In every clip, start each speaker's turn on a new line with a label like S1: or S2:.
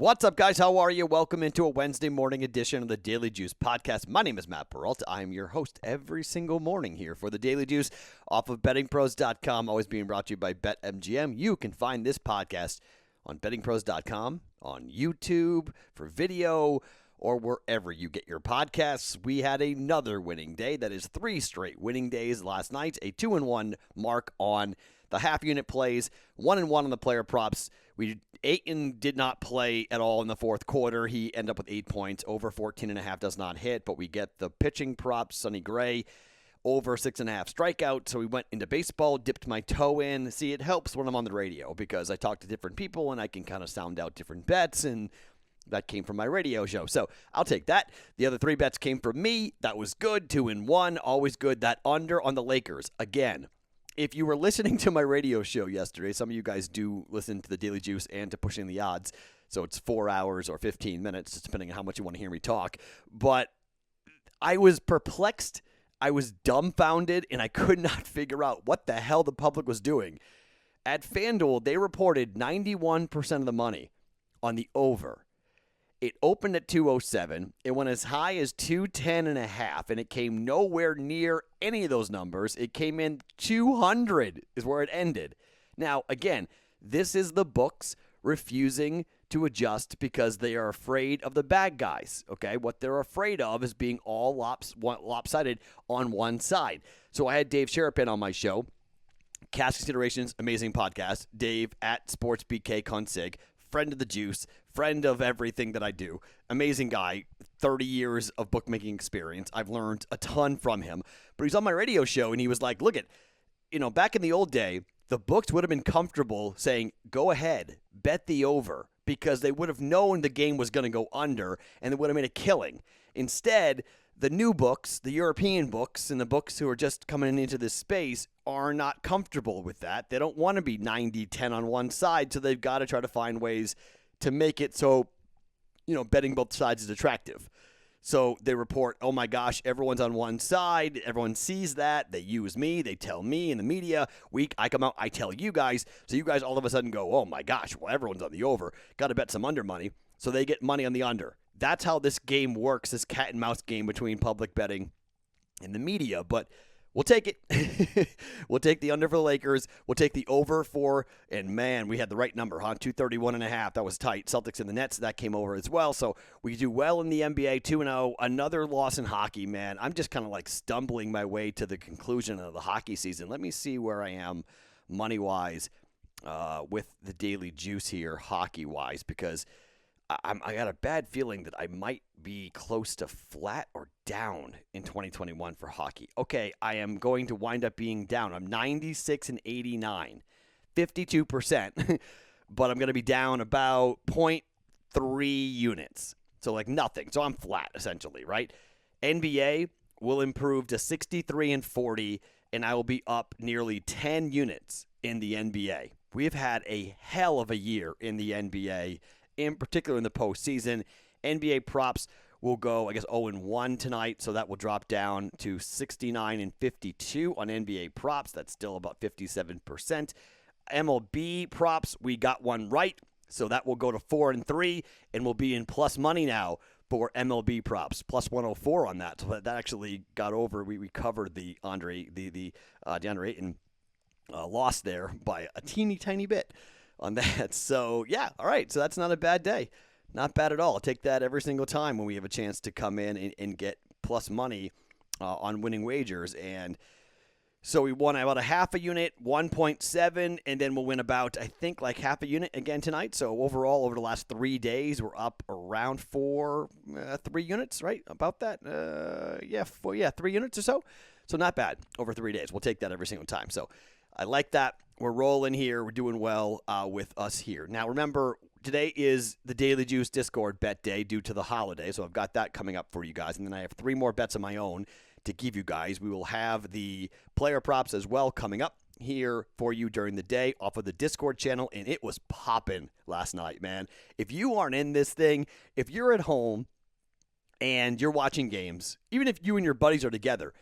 S1: What's up, guys? How are you? Welcome into a Wednesday morning edition of the Daily Juice podcast. My name is Matt Peralta. I'm your host every single morning here for the Daily Juice off of BettingPros.com, always being brought to you by BetMGM. You can find this podcast on BettingPros.com, on YouTube, for video, or wherever you get your podcasts. We had another winning day. That is 3 straight winning days last night. A 2-1 mark on the half-unit plays, 1-1 on the player props. Ayton did not play at all in the fourth quarter. He ended up with 8 points. Over 14.5 does not hit, but we get the pitching props. Sonny Gray, over 6.5 strikeouts. So we went into baseball, dipped my toe in. See, it helps when I'm on the radio because I talk to different people and I can kind of sound out different bets, and that came from my radio show. So I'll take that. The other 3 bets came from me. That was good. 2-1, always good. That under on the Lakers. Again, if you were listening to my radio show yesterday, some of you guys do listen to the Daily Juice and to Pushing the Odds, so it's 4 hours or 15 minutes, depending on how much you want to hear me talk. But I was perplexed, I was dumbfounded, and I could not figure out what the hell the public was doing. At FanDuel, they reported 91% of the money on the over. It opened at 207. It went as high as 210.5, and it came nowhere near any of those numbers. It came in 200 is where it ended. Now, again, this is the books refusing to adjust because they are afraid of the bad guys, okay? What they're afraid of is being all lopsided on one side. So I had Dave Sherapin on my show. Cash Considerations, amazing podcast. Dave at SportsBK Consig. Friend of the Juice, friend of everything that I do. Amazing guy, 30 years of bookmaking experience. I've learned a ton from him. But he's on my radio show, and he was like, look at, back in the old day, the books would have been comfortable saying, go ahead, bet the over, because they would have known the game was going to go under, and they would have made a killing. Instead, the new books, the European books, and the books who are just coming into this space are not comfortable with that. They don't want to be 90-10 on one side, so they've got to try to find ways to make it so, betting both sides is attractive. So they report, oh my gosh, everyone's on one side. Everyone sees that. They use me. They tell me in the media. I come out, I tell you guys. So you guys all of a sudden go, oh my gosh, well, everyone's on the over. Got to bet some under money. So they get money on the under. That's how this game works, this cat and mouse game between public betting and the media. But we'll take it. We'll take the under for the Lakers. We'll take the over for, and man, we had the right number, huh? 231.5. That was tight. Celtics and the Nets, that came over as well. So we do well in the NBA, 2-0. Another loss in hockey, man. I'm just kind of like stumbling my way to the conclusion of the hockey season. Let me see where I am money-wise with the Daily Juice here, hockey-wise, because I got a bad feeling that I might be close to flat or down in 2021 for hockey. Okay, I am going to wind up being down. I'm 96-89, 52%, but I'm going to be down about 0.3 units. So like nothing. So I'm flat essentially, right? NBA will improve to 63-40, and I will be up nearly 10 units in the NBA. We've had a hell of a year in the NBA, in particular in the postseason. NBA props will go, 0-1 tonight, so that will drop down to 69-52 on NBA props. That's still about 57%. MLB props, we got one right, so that will go to 4-3, and we'll be in plus money now for MLB props, plus 104 on that. So that actually got over. We covered the DeAndre Ayton loss there by a teeny tiny bit on that. So, yeah, all right. So that's not a bad day. Not bad at all. I'll take that every single time when we have a chance to come in and get plus money on winning wagers. And so we won about a half a unit, 1.7, and then we'll win about, I think, like half a unit again tonight. So overall, over the last 3 days, we're up around 3 units, right? About that? 3 units or so. So not bad over 3 days. We'll take that every single time. So I like that. We're rolling here. We're doing well with us here. Now, remember, today is the Daily Juice Discord bet day due to the holiday, so I've got that coming up for you guys. And then I have 3 more bets of my own to give you guys. We will have the player props as well coming up here for you during the day off of the Discord channel, and it was popping last night, man. If you aren't in this thing, if you're at home and you're watching games, even if you and your buddies are together,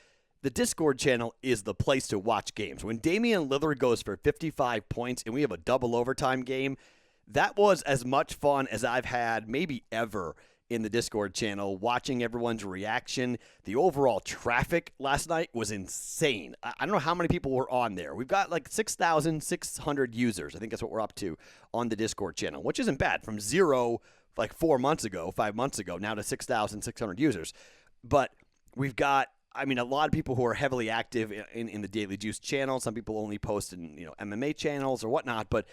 S1: the Discord channel is the place to watch games. When Damian Lillard goes for 55 points and we have a double overtime game, that was as much fun as I've had maybe ever in the Discord channel, watching everyone's reaction. The overall traffic last night was insane. I don't know how many people were on there. We've got like 6,600 users. I think that's what we're up to on the Discord channel, which isn't bad. From zero like 5 months ago, now to 6,600 users. But we've got, a lot of people who are heavily active in the Daily Juice channel. Some people only post in MMA channels or whatnot, but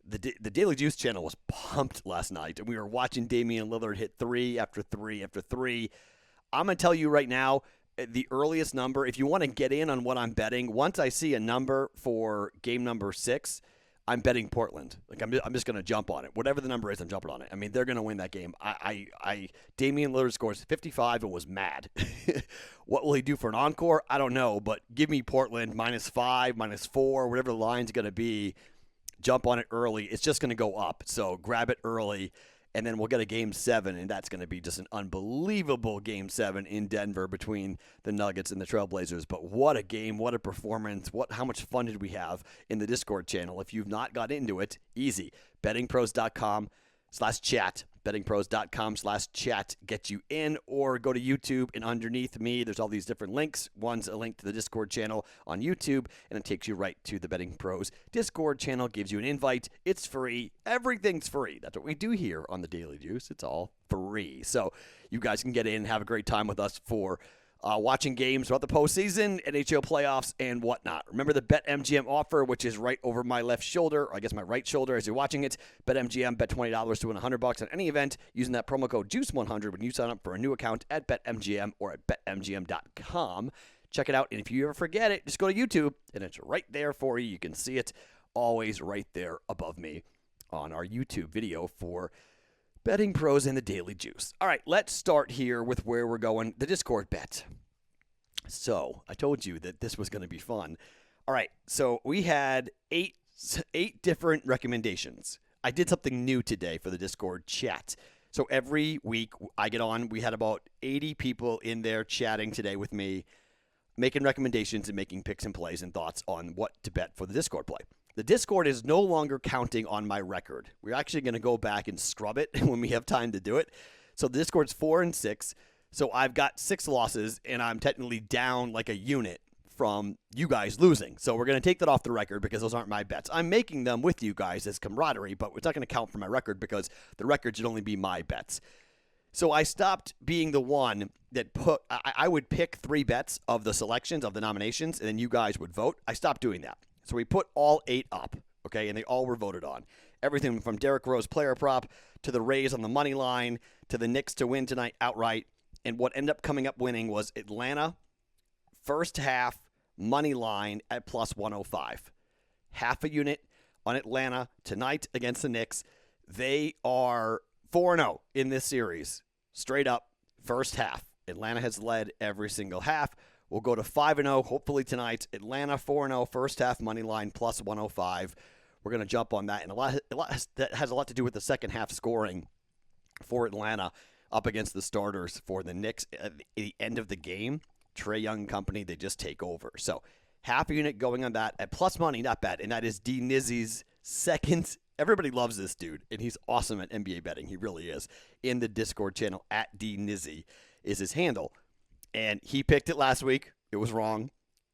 S1: the Daily Juice channel was pumped last night, and we were watching Damian Lillard hit three after three after three. I'm going to tell you right now, the earliest number, if you want to get in on what I'm betting, once I see a number for game number 6, I'm betting Portland. Like I'm just going to jump on it. Whatever the number is, I'm jumping on it. They're going to win that game. Damian Lillard scores 55 and was mad. What will he do for an encore? I don't know, but give me Portland -5, -4, whatever the line's going to be. Jump on it early. It's just going to go up. So grab it early, and then we'll get a Game 7, and that's going to be just an unbelievable Game 7 in Denver between the Nuggets and the Trailblazers. But what a game, what a performance, how much fun did we have in the Discord channel? If you've not got into it, easy. BettingPros.com/chat. BettingPros.com/chat gets you in, or go to YouTube, and underneath me, there's all these different links. One's a link to the Discord channel on YouTube, and it takes you right to the Betting Pros Discord channel, gives you an invite. It's free. Everything's free. That's what we do here on the Daily Juice. It's all free. So you guys can get in and have a great time with us for watching games throughout the postseason, NHL playoffs, and whatnot. Remember the BetMGM offer, which is right over my left shoulder, or I guess my right shoulder as you're watching it. BetMGM, bet $20 to win $100 on any event using that promo code JUICE100 when you sign up for a new account at BetMGM or at BetMGM.com. Check it out, and if you ever forget it, just go to YouTube, and it's right there for you. You can see it always right there above me on our YouTube video for Betting Pros and the Daily Juice. All right, let's start here with where we're going, the Discord bet. So I told you that this was going to be fun. All right, so we had eight different recommendations. I did something new today for the Discord chat. So every week I get on. We had about 80 people in there chatting today with me, making recommendations and making picks and plays and thoughts on what to bet for the Discord play. The Discord is no longer counting on my record. We're actually going to go back and scrub it when we have time to do it. So the Discord's 4-6. So I've got 6 losses, and I'm technically down like a unit from you guys losing. So we're going to take that off the record because those aren't my bets. I'm making them with you guys as camaraderie, but it's not going to count for my record because the record should only be my bets. So I stopped being the one that I would pick 3 bets of the selections of the nominations, and then you guys would vote. I stopped doing that. So we put all 8 up, okay, and they all were voted on. Everything from Derrick Rose player prop to the Rays on the money line to the Knicks to win tonight outright. And what ended up coming up winning was Atlanta first half money line at +105. Half a unit on Atlanta tonight against the Knicks. They are 4-0 in this series. Straight up first half. Atlanta has led every single half. We'll go to 5-0, hopefully tonight. Atlanta 4-0, first half money line +105. We're going to jump on that. And that has a lot to do with the second half scoring for Atlanta up against the starters for the Knicks. At the end of the game, Trae Young company, they just take over. So half a unit going on that at plus money, not bad. And that is D Nizzy's second. Everybody loves this dude, and he's awesome at NBA betting. He really is. In the Discord channel, at D Nizzy is his handle. And he picked it last week. It was wrong.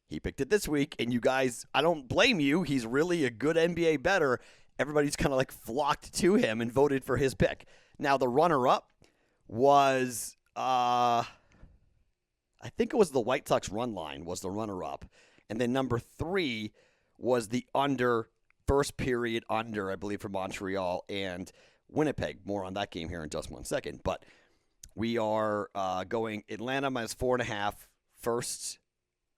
S1: He picked it this week. And you guys, I don't blame you. He's really a good NBA bettor. Everybody's kind of like flocked to him and voted for his pick. Now, the runner-up was, I think it was the White Sox run line was the runner-up. And then number 3 was the under, first period under, I believe, for Montreal and Winnipeg. More on that game here in just 1 second. But we are going Atlanta -4.5 first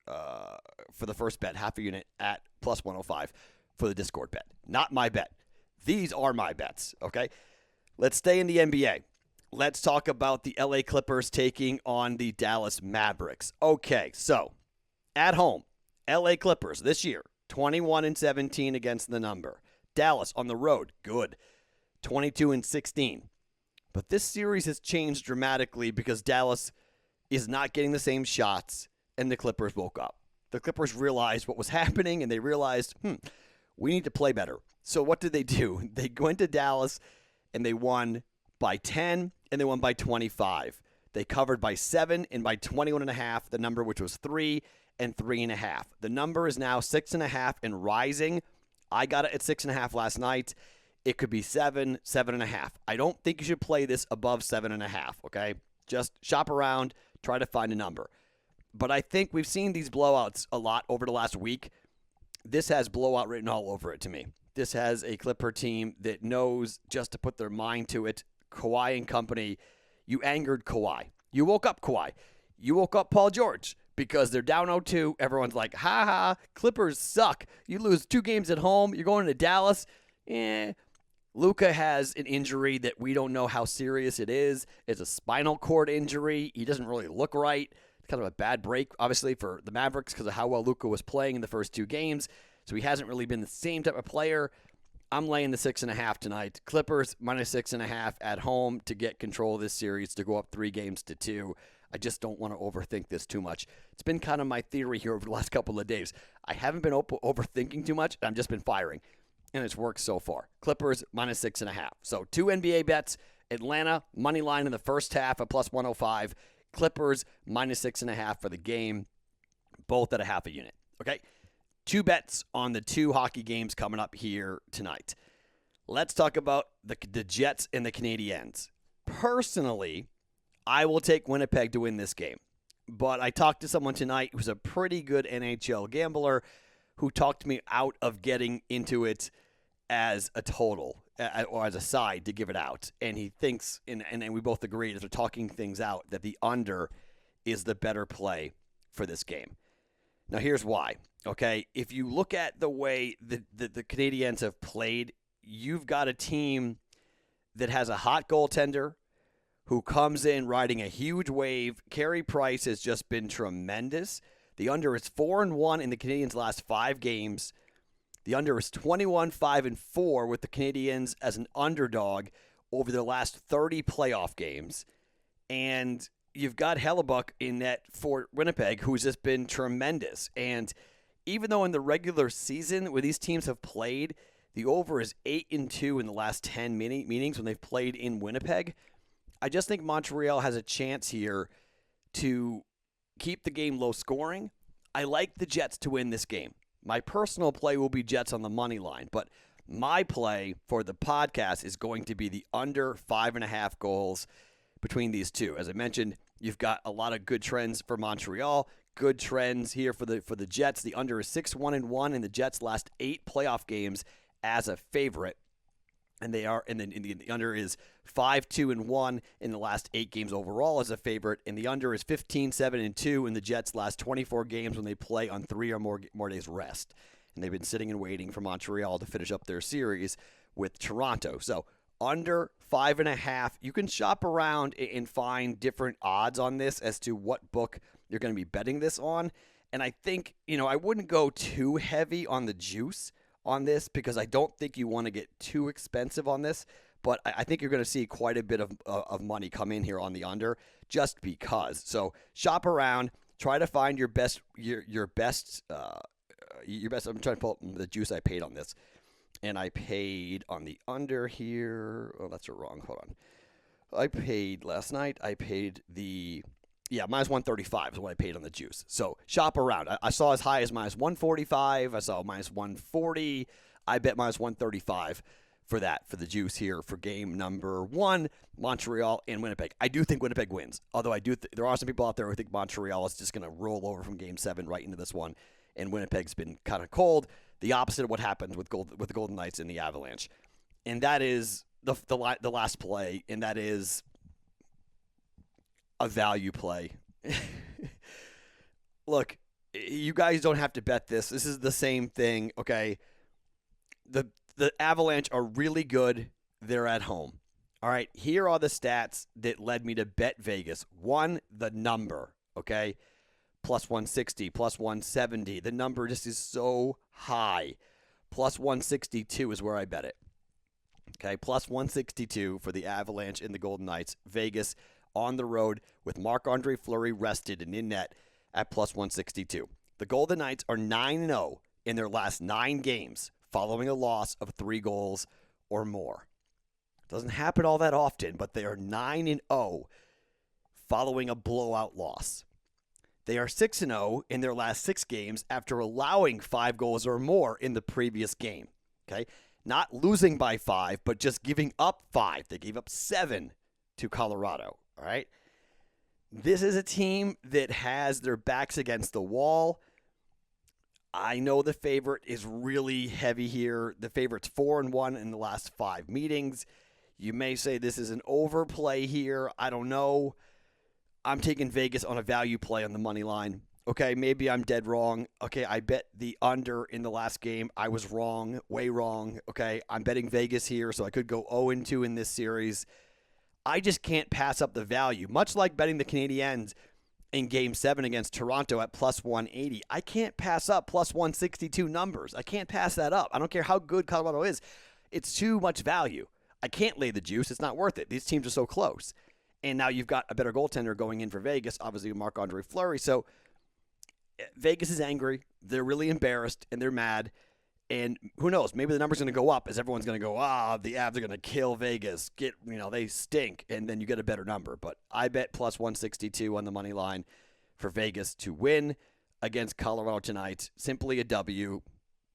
S1: for the first bet, half a unit at +105 for the Discord bet. Not my bet. These are my bets, okay? Let's stay in the NBA. Let's talk about the LA Clippers taking on the Dallas Mavericks. Okay, so at home, LA Clippers this year, 21-17 against the number. Dallas on the road, good, 22-16. But this series has changed dramatically because Dallas is not getting the same shots, and the Clippers woke up. The Clippers realized what was happening, and they realized, we need to play better. So what did they do? They went to Dallas and they won by 10 and they won by 25. They covered by 7 and by 21.5, the number which was 3 and 3.5. The number is now 6.5 and rising. I got it at 6.5 last night. It could be 7, 7.5. I don't think you should play this above 7.5, okay? Just shop around, try to find a number. But I think we've seen these blowouts a lot over the last week. This has blowout written all over it to me. This has a Clipper team that knows just to put their mind to it. Kawhi and company, you angered Kawhi. You woke up Kawhi. You woke up Paul George because they're down 0-2. Everyone's like, ha ha, Clippers suck. You lose 2 games at home. You're going to Dallas. Luka has an injury that we don't know how serious it is. It's a spinal cord injury. He doesn't really look right. It's kind of a bad break, obviously, for the Mavericks because of how well Luka was playing in the first 2 games. So he hasn't really been the same type of player. I'm laying the 6.5 tonight. Clippers minus 6.5 at home to get control of this series, to go up 3 games to 2. I just don't want to overthink this too much. It's been kind of my theory here over the last couple of days. I haven't been overthinking too much. I've just been firing, and it's worked so far. Clippers minus 6.5. So 2 NBA bets. Atlanta money line in the first half at plus 105. Clippers minus 6.5 for the game, both at a half a unit. Okay. 2 bets on the 2 hockey games coming up here tonight. Let's talk about the Jets and the Canadiens. Personally, I will take Winnipeg to win this game. But I talked to someone tonight who's a pretty good NHL gambler who talked me out of getting into it as a total or as a side to give it out. And he thinks, and we both agree as we're talking things out, that the under is the better play for this game. Now, here's why. Okay, if you look at the way the Canadiens have played, you've got a team that has a hot goaltender who comes in riding a huge wave. Carey Price has just been tremendous. The under is 4-1 in the Canadiens' last 5 games. The under is 21-5-4 with the Canadiens as an underdog over their last 30 playoff games. And you've got Hellebuck in net for Winnipeg, who's just been tremendous. And even though in the regular season, where these teams have played, the over is 8-2 in the last 10 meetings when they've played in Winnipeg. I just think Montreal has a chance here to keep the game low scoring. I like the Jets to win this game. My personal play will be Jets on the money line, but my play for the podcast is going to be the under 5.5 goals between these two. As I mentioned, you've got a lot of good trends for Montreal. Good trends here for the Jets. The under is 6-1-1 in the Jets' last 8 playoff games as a favorite, and the under is 5-2-1 in the last 8 games overall as a favorite, and the under is 15-7-2 in the Jets' last 24 games when they play on 3 or more days rest, and they've been sitting and waiting for Montreal to finish up their series with Toronto. So under 5.5. You can shop around and find different odds on this as to what book you're going to be betting this on. And I think, I wouldn't go too heavy on the juice on this because I don't think you want to get too expensive on this. But I think you're going to see quite a bit of money come in here on the under just because. So shop around, try to find your best. I'm trying to pull up the juice I paid on this. And I paid on the under here. Oh, that's wrong. Hold on. I paid last night. I paid minus 135 is what I paid on the juice. So shop around. I saw as high as minus 145. I saw minus 140. I bet minus 135 for the juice here for game number 1, Montreal and Winnipeg. I do think Winnipeg wins. Although there are some people out there who think Montreal is just going to roll over from game 7 right into this one. And Winnipeg's been kind of cold. The opposite of what happened with the Golden Knights and the Avalanche. And that is the last play, and that is a value play. Look, you guys don't have to bet this. This is the same thing, okay? The Avalanche are really good. They're at home. All right, here are the stats that led me to bet Vegas. 1, the number, okay? Plus 160, plus 170. The number just is so high. Plus 162 is where I bet it. Okay, plus 162 for the Avalanche and the Golden Knights. Vegas on the road with Marc-Andre Fleury rested and in net at plus 162. The Golden Knights are 9-0 in their last 9 games, following a loss of 3 goals or more. Doesn't happen all that often, but they are 9-0 following a blowout loss. They are 6-0 in their last 6 games after allowing 5 goals or more in the previous game. Okay? Not losing by 5, but just giving up 5. They gave up 7 to Colorado. All right? This is a team that has their backs against the wall. I know the favorite is really heavy here. The favorite's 4-1 in the last 5 meetings. You may say this is an overplay here. I don't know. I'm taking Vegas on a value play on the money line. Okay, maybe I'm dead wrong. Okay, I bet the under in the last game. I was wrong, way wrong. Okay, I'm betting Vegas here, so I could go 0-2 in this series. I just can't pass up the value. Much like betting the Canadiens in Game 7 against Toronto at plus 180. I can't pass up plus 162 numbers. I can't pass that up. I don't care how good Colorado is. It's too much value. I can't lay the juice. It's not worth it. These teams are so close. And now you've got a better goaltender going in for Vegas, obviously Marc-Andre Fleury. So Vegas is angry. They're really embarrassed, and they're mad. And who knows? Maybe the number's going to go up as everyone's going to go, the Avs are going to kill Vegas. They stink, and then you get a better number. But I bet plus 162 on the money line for Vegas to win against Colorado tonight. Simply a W.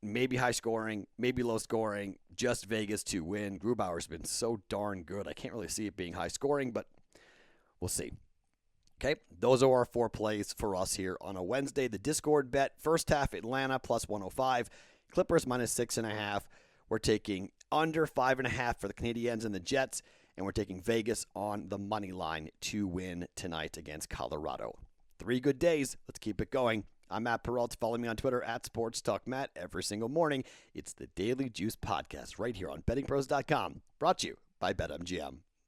S1: Maybe high scoring, maybe low scoring, just Vegas to win. Grubauer's been so darn good. I can't really see it being high scoring, but we'll see. Okay, those are our 4 plays for us here on a Wednesday. The Discord bet, first half Atlanta plus 105, Clippers minus 6.5. We're taking under 5.5 for the Canadiens and the Jets, and we're taking Vegas on the money line to win tonight against Colorado. 3 good days. Let's keep it going. I'm Matt Peralta. Follow me on Twitter at SportsTalkMatt every single morning. It's the Daily Juice Podcast right here on BettingPros.com. Brought to you by BetMGM.